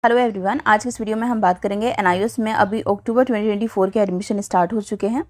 Hello everyone, आज की इस वीडियो में हम बात करेंगे एनआईओएस में अभी अक्टूबर 2024 के एडमिशन स्टार्ट हो चुके हैं।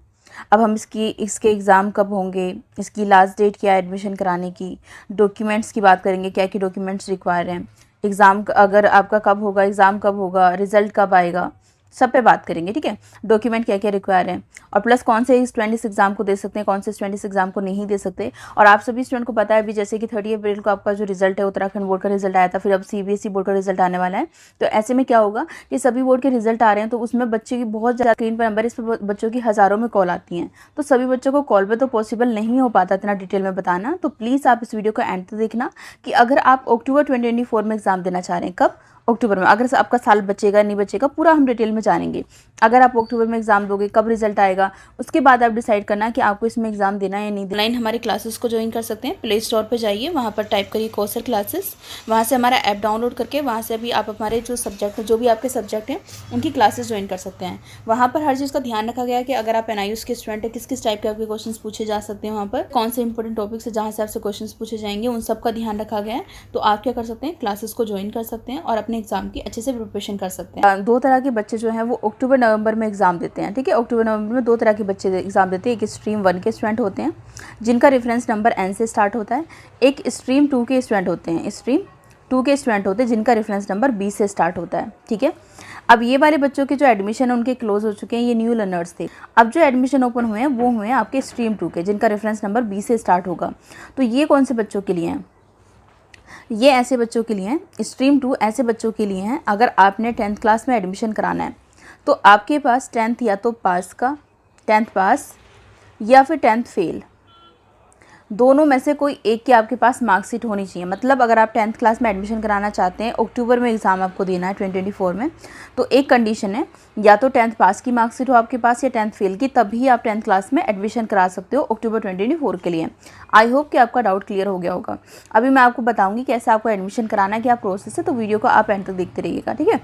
अब हम इसके एग्ज़ाम कब होंगे, इसकी लास्ट डेट क्या है एडमिशन कराने की, डॉक्यूमेंट्स की बात करेंगे, क्या क्या डॉक्यूमेंट्स रिक्वायर हैं, एग्ज़ाम अगर आपका कब होगा, एग्ज़ाम कब होगा, रिजल्ट कब आएगा, सब पे बात करेंगे। ठीक है, डॉक्यूमेंट क्या क्या रिक्वायर हैं और प्लस कौन से स्टूडेंट इस एग्ज़ाम को दे सकते हैं, कौन से स्टूडेंट इस एग्ज़ाम को नहीं दे सकते। और आप सभी स्टूडेंट को पता है अभी जैसे कि 30 अप्रैल को आपका जो रिजल्ट है उत्तराखंड बोर्ड का रिजल्ट आया था, फिर अब सीबीएसई बोर्ड का रिजल्ट आने वाला है। तो ऐसे में क्या होगा कि सभी बोर्ड के रिजल्ट आ रहे हैं तो उसमें बच्चे की बहुत ज़्यादा स्क्रीन पर नंबर, इस पर बच्चों की हज़ारों में कॉल आती हैं। तो सभी बच्चों को कॉल पर तो पॉसिबल नहीं हो पाता इतना डिटेल में बताना। तो प्लीज़ आप इस वीडियो को एंड तक देखना कि अगर आप अक्टूबर 2024 में एग्ज़ाम देना चाह रहे हैं, कब अक्टूबर में, अगर आपका साल बचेगा नहीं बचेगा पूरा हम डिटेल में जानेंगे। अगर आप अक्टूबर में एग्जाम दोगे, कब रिजल्ट आएगा, उसके बाद आप डिसाइड करना कि आपको इसमें एग्जाम देना है या नहीं देना। ऑनलाइन हमारे क्लासेस को ज्वाइन कर सकते हैं। प्ले स्टोर पे जाइए, वहाँ पर टाइप करिए कौशल क्लासेस, वहाँ से हमारा ऐप डाउनलोड करके वहाँ से भी आप हमारे जो सब्जेक्ट, जो भी आपके सब्जेक्ट हैं उनकी क्लासेस ज्वाइन कर सकते हैं। वहाँ पर हर चीज़ का ध्यान रखा गया है कि अगर आप एनआईओएस के स्टूडेंट हैं, किस किस टाइप के आपके क्वेश्चन पूछे जा सकते हैं, वहाँ पर कौन से इंपॉर्टेंट टॉपिक्स है जहाँ से आपसे क्वेश्चन पूछे जाएंगे, उन सब का ध्यान रखा गया है। तो आप क्या कर सकते हैं, क्लासेस को ज्वाइन कर सकते हैं और अपने एग्जाम की अच्छे से प्रिपरेशन कर सकते हैं। दो तरह के बच्चे जो हैं वो अक्टूबर नवंबर में एग्जाम देते हैं। ठीक है, अक्टूबर नवंबर में दो तरह के बच्चे एग्जाम देते हैं। एक स्ट्रीम 1 के स्टूडेंट होते हैं जिनका रेफरेंस नंबर एन से स्टार्ट होता है। एक स्ट्रीम 2 के स्टूडेंट होते हैं, स्ट्रीम 2 के स्टूडेंट होते हैं जिनका रेफरेंस नंबर 20 से स्टार्ट होता है। ठीक है, अब ये वाले बच्चों के जो एडमिशन है उनके क्लोज हो चुके हैं, ये न्यू लर्नर्स थे। अब जो एडमिशन ओपन हुए हैं वो हुए हैं आपके स्ट्रीम 2 के, जिनका रेफरेंस नंबर 20 से स्टार्ट होगा। तो ये कौन से बच्चों के लिए हैं, ये ऐसे बच्चों के लिए हैं, स्ट्रीम 2 ऐसे बच्चों के लिए हैं अगर आपने 10th क्लास में एडमिशन कराना है तो आपके पास 10th या तो पास का, 10th पास या फिर 10th फेल, दोनों में से कोई एक की आपके पास मार्कशीट होनी चाहिए। मतलब अगर आप 10th क्लास में एडमिशन कराना चाहते हैं, अक्टूबर में एग्ज़ाम आपको देना है 2024 में, तो एक कंडीशन है या तो 10th पास की मार्कशीट हो आपके पास या 10th फेल की, तभी आप 10th क्लास में एडमिशन करा सकते हो अक्टूबर 2024 के लिए। आई होप कि आपका डाउट क्लियर हो गया होगा। अभी मैं आपको बताऊँगी कैसे आपको एडमिशन कराना है, क्या प्रोसेस है, तो वीडियो को आप एंड तक देखते रहिएगा। ठीक है,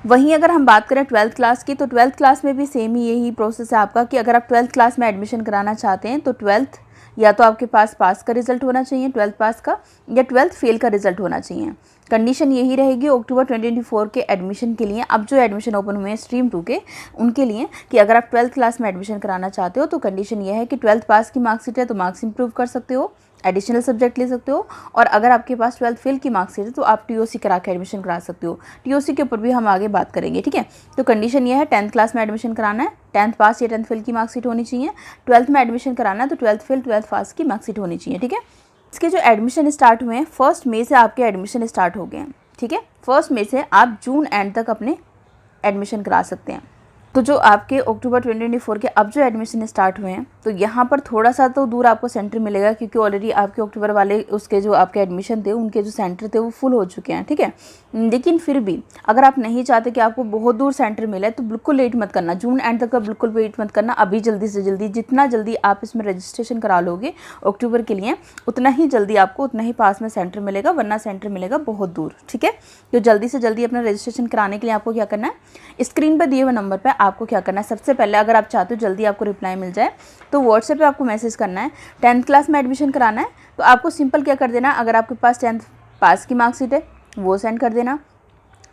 वहीं अगर हम बात करें 12th क्लास की, तो 12th क्लास में भी सेम ही यही प्रोसेस है आपका कि अगर आप 12th क्लास में एडमिशन कराना चाहते हैं तो 12th या तो आपके पास पास का रिजल्ट होना चाहिए 12th पास का, या 12th फेल का रिजल्ट होना चाहिए। कंडीशन यही रहेगी अक्टूबर 2024 के एडमिशन के लिए। अब जो एडमिशन ओपन हुए हैं स्ट्रीम 2 के, उनके लिए कि अगर आप 12th क्लास में एडमिशन कराना चाहते हो तो कंडीशन यह है कि 12th पास की मार्कशीट है तो मार्क्स इंप्रूव कर सकते हो, एडिशनल सब्जेक्ट ले सकते हो, और अगर आपके पास 12th फेल की मार्क्स है तो आप टीओसी करा के एडमिशन करा सकते हो। टीओसी के ऊपर भी हम आगे बात करेंगे। ठीक है, तो कंडीशन ये है 10th क्लास में एडमिशन कराना है, 10th पास या 10th फेल की मार्कशीट होनी चाहिए। 12th में एडमिशन कराना है तो 12th फेल 12th पास की मार्कशीट होनी चाहिए। ठीक है, इसके जो एडमिशन स्टार्ट हुए हैं 1 मई से आपके एडमिशन स्टार्ट हो गए हैं। ठीक है, 1 मई से आप जून एंड तक अपने एडमिशन करा सकते हैं। तो जो आपके अक्टूबर 2024 के अब जो एडमिशन स्टार्ट हुए हैं तो यहाँ पर थोड़ा सा तो दूर आपको सेंटर मिलेगा, क्योंकि ऑलरेडी आपके अक्टूबर वाले उसके जो आपके एडमिशन थे उनके जो सेंटर थे वो फुल हो चुके हैं। ठीक है, लेकिन फिर भी अगर आप नहीं चाहते कि आपको बहुत दूर सेंटर मिले तो बिल्कुल लेट मत करना, जून एंड तक का बिल्कुल वेट मत करना। अभी जल्दी से जल्दी, जितना जल्दी आप इसमें रजिस्ट्रेशन करा लोगे अक्टूबर के लिए, उतना ही जल्दी आपको उतना ही पास में सेंटर मिलेगा, वरना सेंटर मिलेगा बहुत दूर। ठीक है, तो जल्दी से जल्दी अपना रजिस्ट्रेशन कराने के लिए आपको क्या करना है, स्क्रीन पर दिए हुए नंबर पर आपको क्या करना है, सबसे पहले अगर आप चाहते हो जल्दी आपको रिप्लाई मिल जाए तो व्हाट्सएप पे आपको मैसेज करना है। 10th क्लास में एडमिशन कराना है तो आपको सिंपल क्या कर देना, अगर आपके पास 10th पास की मार्कशीट है वो सेंड कर देना,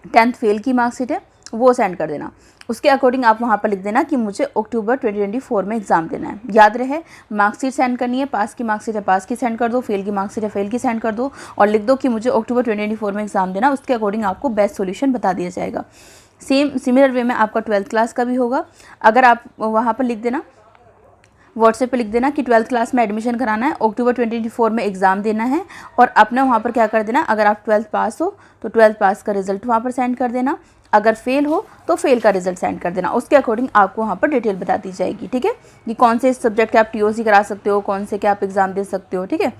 10th फेल की मार्कशीट है वो सेंड कर देना। उसके अकॉर्डिंग आप वहाँ पर लिख देना कि मुझे अक्टूबर 2024 में एग्जाम देना है। याद रहे, मार्कशीट सेंड करनी है, पास की मार्कशीट है पास की सेंड कर दो, फेल की मार्कशीट है फेल की सेंड कर दो, और लिख दो कि मुझे अक्टूबर 2024 में एग्जाम देना। उसके अकॉर्डिंग आपको बेस्ट सोल्यूशन बता दिया जाएगा। सिमिलर वे में आपका 12th क्लास का भी होगा। अगर आप वहाँ पर लिख देना, व्हाट्सएप पे लिख देना कि 12th क्लास में एडमिशन कराना है, अक्टूबर 2024 में एग्ज़ाम देना है, और अपना वहाँ पर क्या कर देना, अगर आप 12th पास हो तो 12th पास का रिजल्ट वहाँ पर सेंड कर देना, अगर फेल हो तो फेल का रिजल्ट सेंड कर देना। उसके अकॉर्डिंग आपको वहाँ पर डिटेल बता दी जाएगी। ठीक है, कि कौन से सब्जेक्ट के आप टीओसी करा सकते हो, कौन से के आप एग्ज़ाम दे सकते हो। ठीक है,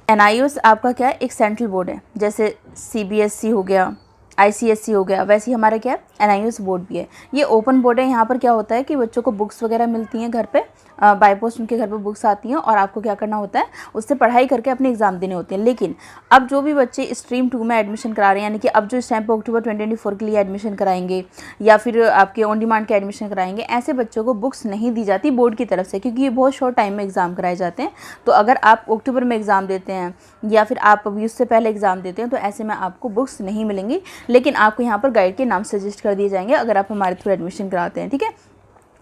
एनआईओएस आपका क्या है, एक सेंट्रल बोर्ड है, जैसे सीबीएसई हो गया, आईसीएसई हो गया, वैसे ही हमारा क्या है एनआईओएस बोर्ड भी है। ये ओपन बोर्ड है। यहाँ पर क्या होता है कि बच्चों को बुक्स वगैरह मिलती हैं घर पे, बाय पोस्ट उनके घर पर बुक्स आती हैं और आपको क्या करना होता है, उससे पढ़ाई करके अपने एग्ज़ाम देने होते हैं। लेकिन अब जो भी बच्चे स्ट्रीम 2 में एडमिशन करा रहे हैं, यानी कि अब जो इस टाइम पर अक्टूबर 2024 के लिए एडमिशन कराएंगे या फिर आपके ऑन डिमांड के एडमिशन कराएंगे, ऐसे बच्चों को बुक्स नहीं दी जाती बोर्ड की तरफ से, क्योंकि ये बहुत शॉर्ट टाइम में एग्ज़ाम कराए जाते हैं। तो अगर आप अक्टूबर में एग्ज़ाम देते हैं या फिर आप अभी उससे पहले एग्ज़ाम देते हैं, तो ऐसे में आपको बुक्स नहीं मिलेंगी, लेकिन आपको यहाँ पर गाइड के नाम सजेस्ट कर दिए जाएंगे अगर आप हमारे थ्रू एडमिशन कराते हैं, ठीक है।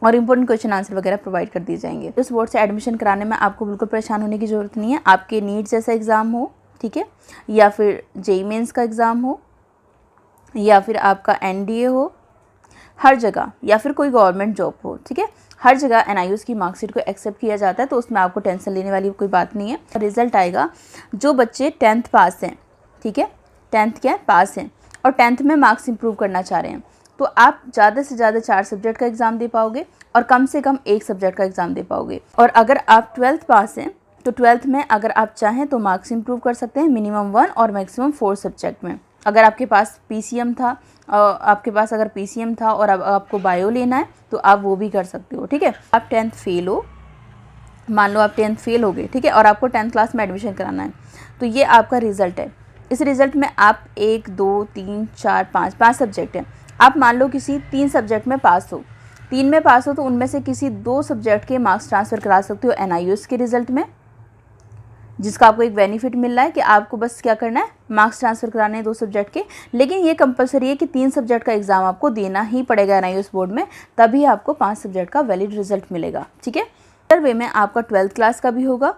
और इंपॉर्टेंट क्वेश्चन आंसर वगैरह प्रोवाइड कर दिए जाएंगे। इस बोर्ड से एडमिशन कराने में आपको बिल्कुल परेशान होने की ज़रूरत नहीं है। आपके नीट जैसा एग्ज़ाम हो, ठीक है, या फिर जेईई मेंस का एग्ज़ाम हो, या फिर आपका एनडीए हो, हर जगह, या फिर कोई गवर्नमेंट जॉब हो, ठीक है, हर जगह एनआईयूएस की मार्कशीट को एक्सेप्ट किया जाता है। तो उसमें आपको टेंशन लेने वाली कोई बात नहीं है। रिजल्ट आएगा जो बच्चे 10th पास हैं, ठीक है, 10th क्या पास हैं और 10th में मार्क्स इंप्रूव करना चाह रहे हैं, तो आप ज़्यादा से ज़्यादा 4 सब्जेक्ट का एग्ज़ाम दे पाओगे और कम से कम 1 सब्जेक्ट का एग्ज़ाम दे पाओगे। और अगर आप 12th पास हैं तो 12th में अगर आप चाहें तो मार्क्स इंप्रूव कर सकते हैं मिनिमम 1 और मैक्सिमम 4 सब्जेक्ट में। अगर आपके पास पीसीएम था, आपके पास अगर पीसीएम था और अब आपको बायो लेना है तो आप वो भी कर सकते हो, ठीक है। आप 10th फेल हो, मान लो आप 10th फेल हो गए, ठीक है, और आपको 10th क्लास में एडमिशन कराना है, तो ये आपका रिज़ल्ट है। इस रिज़ल्ट में आप 1 2 3 4 5 सब्जेक्ट हैं। आप मान लो किसी 3 सब्जेक्ट में पास हो, 3 में पास हो तो उनमें से किसी 2 सब्जेक्ट के मार्क्स ट्रांसफ़र करा सकते हो एनआईयूएस के रिज़ल्ट में, जिसका आपको एक बेनिफिट मिल रहा है कि आपको बस क्या करना है, मार्क्स ट्रांसफ़र कराने हैं 2 सब्जेक्ट के। लेकिन ये कंपलसरी है कि 3 सब्जेक्ट का एग्ज़ाम आपको देना ही पड़ेगा एनआईयूएस बोर्ड में, तभी आपको 5 सब्जेक्ट का वैलिड रिजल्ट मिलेगा, ठीक है। अदर वे में आपका 12th क्लास का भी होगा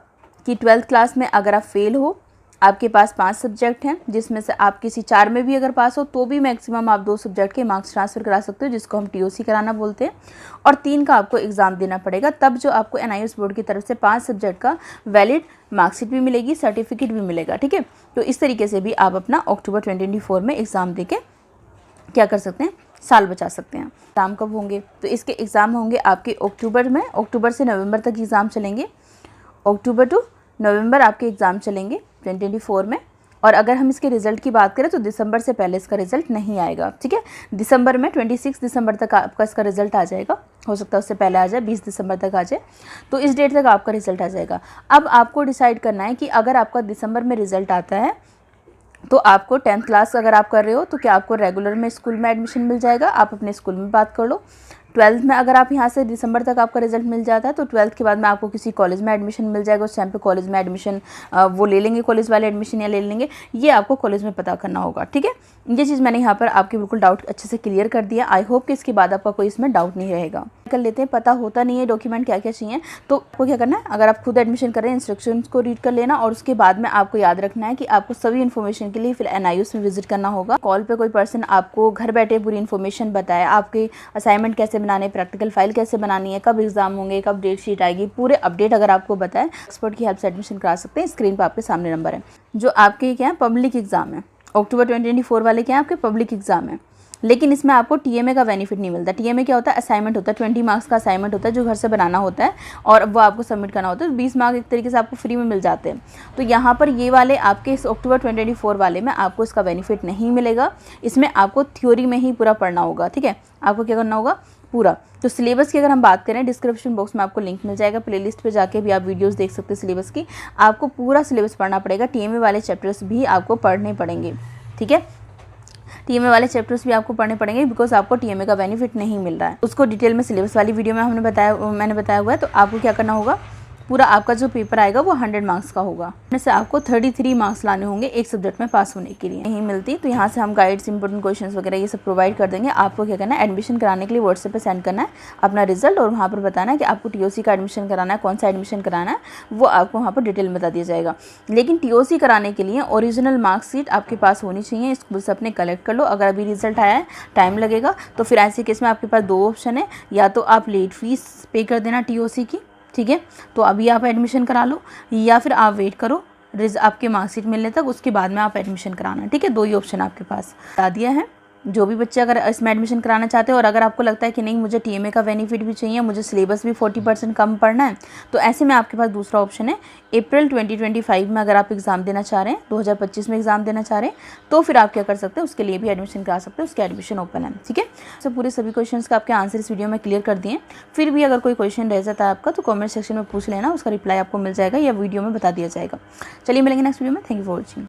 कि 12th क्लास में अगर आप फेल हो, आपके पास 5 सब्जेक्ट हैं, जिसमें से आप किसी 4 में भी अगर पास हो तो भी मैक्सिमम आप 2 सब्जेक्ट के मार्क्स ट्रांसफ़र करा सकते हो, जिसको हम टीओसी कराना बोलते हैं, और 3 का आपको एग्ज़ाम देना पड़ेगा। तब जो आपको एनआईयूएस बोर्ड की तरफ से 5 सब्जेक्ट का वैलिड मार्कशीट भी मिलेगी, सर्टिफिकेट भी मिलेगा, ठीक है। तो इस तरीके से भी आप अपना अक्टूबर 2024 में एग्ज़ाम दे के क्या कर सकते हैं, साल बचा सकते हैं। एग्ज़ाम कब होंगे, तो इसके एग्ज़ाम होंगे आपके अक्टूबर में, अक्टूबर से नवंबर तक एग्ज़ाम चलेंगे, अक्टूबर टू नवंबर आपके एग्ज़ाम चलेंगे 2024 में। और अगर हम इसके रिज़ल्ट की बात करें तो दिसंबर से पहले इसका रिज़ल्ट नहीं आएगा, ठीक है। दिसंबर में 26 दिसंबर तक आपका इसका रिज़ल्ट आ जाएगा, हो सकता है उससे पहले आ जाए, 20 दिसंबर तक आ जाए, तो इस डेट तक आपका रिज़ल्ट आ जाएगा। अब आपको डिसाइड करना है कि अगर आपका दिसंबर में रिज़ल्ट आता है तो आपको 10th क्लास अगर आप कर रहे हो तो क्या आपको रेगुलर में स्कूल में एडमिशन मिल जाएगा, आप अपने स्कूल में बात कर लो। 12th में अगर आप यहाँ से दिसंबर तक आपका रिजल्ट मिल जाता है तो 12th के बाद में आपको किसी कॉलेज में एडमिशन मिल जाएगा। उस टाइम पे कॉलेज में एडमिशन वो ले लेंगे, कॉलेज वाले एडमिशन या ले लेंगे, ये आपको कॉलेज में पता करना होगा, ठीक है। ये चीज़ मैंने यहाँ पर आपके बिल्कुल डाउट अच्छे से क्लियर कर दिया। आई होप कि इसके बाद आपका कोई इसमें डाउट नहीं रहेगा। कर लेते हैं, पता होता नहीं है डॉक्यूमेंट क्या क्या चाहिए, तो आपको क्या करना है, अगर आप खुद एडमिशन कर रहे हैं इंस्ट्रक्शंस को रीड कर लेना, और उसके बाद में आपको याद रखना है कि आपको सभी इन्फॉर्मेशन के लिए फिर एनआईयूएस में विजिट करना होगा। कॉल पे कोई पर्सन आपको घर बैठे पूरी इन्फॉर्मेशन बताए, आपके असाइनमेंट कैसे बनाने, प्रैक्टिकल फाइल कैसे बनानी है, कब एग्जाम होंगे, कब डेट शीट आएगी, पूरे अपडेट अगर आपको बताए, एक्सपर्ट की हेल्प से एडमिशन करा सकते हैं। स्क्रीन पर आपके सामने नंबर है। जो आपके क्या है, पब्लिक एग्जाम है, अक्टूबर 2024 वाले क्या है आपके पब्लिक एग्जाम है, लेकिन इसमें आपको टीएमए का बेनिफिट नहीं मिलता। टीएमए क्या होता है, असाइनमेंट होता है, 20 मार्क्स का असाइनमेंट होता है जो घर से बनाना होता है और वो आपको सबमिट करना होता है, तो 20 मार्क्स एक तरीके से आपको फ्री में मिल जाते हैं। तो यहाँ पर ये वाले आपके इस अक्टूबर 2024 वाले में आपको इसका बेनिफिट नहीं मिलेगा। इसमें आपको थ्योरी में ही पूरा पढ़ना होगा, ठीक है। आपको क्या करना होगा पूरा। तो सिलेबस की अगर हम बात करें, डिस्क्रिप्शन बॉक्स में आपको लिंक मिल जाएगा, प्लेलिस्ट पे जाके भी आप वीडियोस देख सकते हैं सिलेबस की। आपको पूरा सिलेबस पढ़ना पड़ेगा, टीएमए वाले चैप्टर्स भी आपको पढ़ने पड़ेंगे, ठीक है। टीएमए वाले चैप्टर्स भी आपको पढ़ने पड़ेंगे बिकॉज आपको टीएमए का बेनिफिट नहीं मिल रहा है। उसको डिटेल में सिलेबस वाली वीडियो में मैंने बताया हुआ है। तो आपको क्या करना होगा, पूरा आपका जो पेपर आएगा वो 100 मार्क्स का होगा, जैसे आपको 33 मार्क्स लाने होंगे एक सब्जेक्ट में पास होने के लिए। नहीं मिलती तो यहाँ से हम गाइड्स, इंपॉर्टेंट क्वेश्चंस वगैरह ये सब प्रोवाइड कर देंगे। आपको क्या करना है, एडमिशन कराने के लिए व्हाट्सएप पे सेंड करना है अपना रिजल्ट, और वहाँ पर बताना है कि आपको टीओसी का एडमिशन कराना है, कौन सा एडमिशन कराना है, वो आपको वहाँ पर डिटेल में बता दिया जाएगा। लेकिन टीओसी कराने के लिए ओरिजिनल मार्कशीट आपके पास होनी चाहिए, स्कूल से अपने कलेक्ट कर लो। अगर अभी रिजल्ट आया है, टाइम लगेगा, तो फिर ऐसे केस में आपके पास 2 ऑप्शन है, या तो आप लेट फीस पे कर देना टीओसी की, ठीक है, तो अभी आप एडमिशन करा लो, या फिर आप वेट करो आपके मार्कशीट मिलने तक, उसके बाद में आप एडमिशन कराना, ठीक है। 2 ही ऑप्शन आपके पास बता दिया है। जो भी बच्चे अगर इसमें एडमिशन कराना चाहते हो और अगर आपको लगता है कि नहीं मुझे टीएमए का बेनिफिट भी चाहिए, मुझे सिलेबस भी 40% कम पढ़ना है, तो ऐसे में आपके पास दूसरा ऑप्शन है अप्रैल 2025 में अगर आप एग्ज़ाम देना चाह रहे हैं, 2025 में एग्ज़ाम देना चाह रहे हैं, तो फिर आप क्या कर सकते हैं, उसके लिए भी एडमिशन करा सकते हैं, उसके एडमिशन ओपन है। ठीक है, तो पूरे सभी क्वेश्चन का आपके आंसर इस वीडियो में क्लियर कर दिए। फिर भी अगर कोई क्वेश्चन रह जाता है आपका तो कॉमेंट सेक्शन में पूछ लेना, उसका रिप्लाई आपको मिल जाएगा या वीडियो में बता दिया जाएगा। चलिए मिलेंगे नेक्स्ट वीडियो में। Thank you for watching.